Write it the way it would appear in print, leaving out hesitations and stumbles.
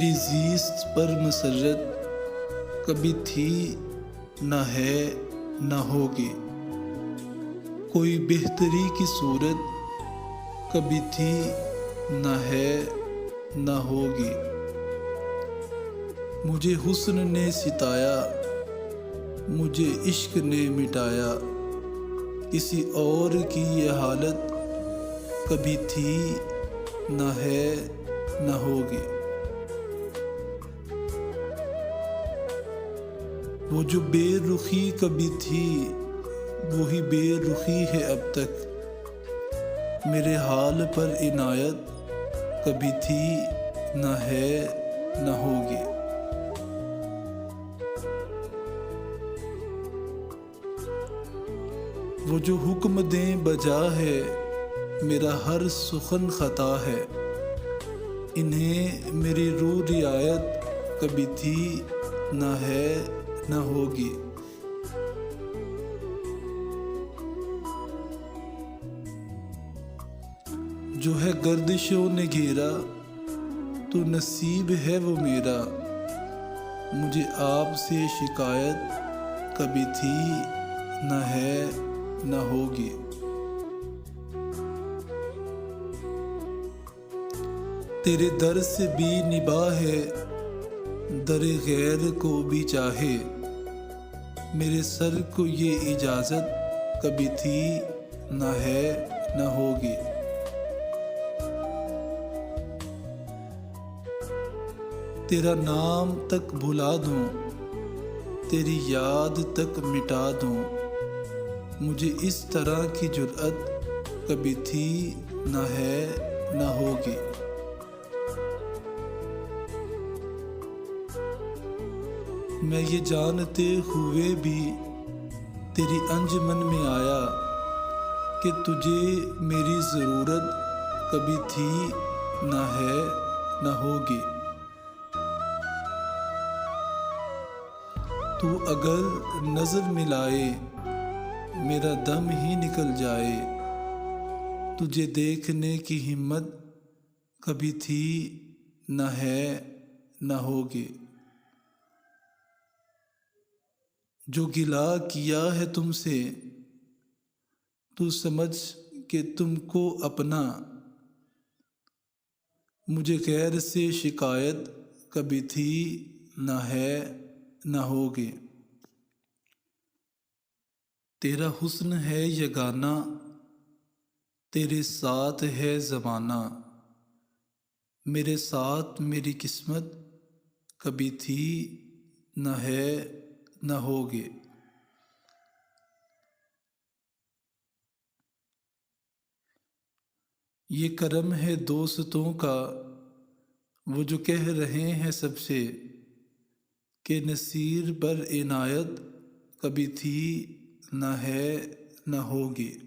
تیری زیست پر مسرت کبھی تھی نہ ہے نہ ہوگی، کوئی بہتری کی صورت کبھی تھی نہ ہے نہ ہوگی۔ مجھے حسن نے ستایا، مجھے عشق نے مٹایا، کسی اور کی یہ حالت کبھی تھی نہ ہے نہ ہوگی۔ وہ جو بے رخی کبھی تھی وہی بے رخی ہے اب تک، میرے حال پر عنایت کبھی تھی نہ ہے نہ ہوگی۔ وہ جو حکم دیں بجا ہے، میرا ہر سخن خطا ہے، انہیں میری روح رعایت کبھی تھی نہ ہے نہ ہوگی۔ جو ہے گردشوں نے گھیرا تو نصیب ہے وہ میرا، مجھے آپ سے شکایت کبھی تھی نہ ہے نہ ہوگی۔ تیرے در سے بھی نباہ ہے، در غیر کو بھی چاہے، میرے سر کو یہ اجازت کبھی تھی نہ ہے نہ ہوگی۔ تیرا نام تک بھلا دوں، تیری یاد تک مٹا دوں، مجھے اس طرح کی جرأت کبھی تھی نہ ہے نہ ہوگی۔ میں یہ جانتے ہوئے بھی تیری انجمن میں آیا کہ تجھے میری ضرورت کبھی تھی نہ ہے نہ ہوگی۔ تو اگر نظر ملائے میرا دم ہی نکل جائے، تجھے دیکھنے کی ہمت کبھی تھی نہ ہے نہ ہوگی۔ جو گلہ کیا ہے تم سے تو سمجھ کہ تم کو اپنا، مجھے غیر سے شکایت کبھی تھی نہ ہے نہ ہوگی۔ تیرا حسن ہے یگانہ، تیرے ساتھ ہے زمانہ، میرے ساتھ میری قسمت کبھی تھی نہ ہے نہ ہوگی۔ یہ کرم ہے دوستوں کا، وہ جو کہہ رہے ہیں سب سے کہ نصیر پر عنایت کبھی تھی نہ ہے نہ ہوگی۔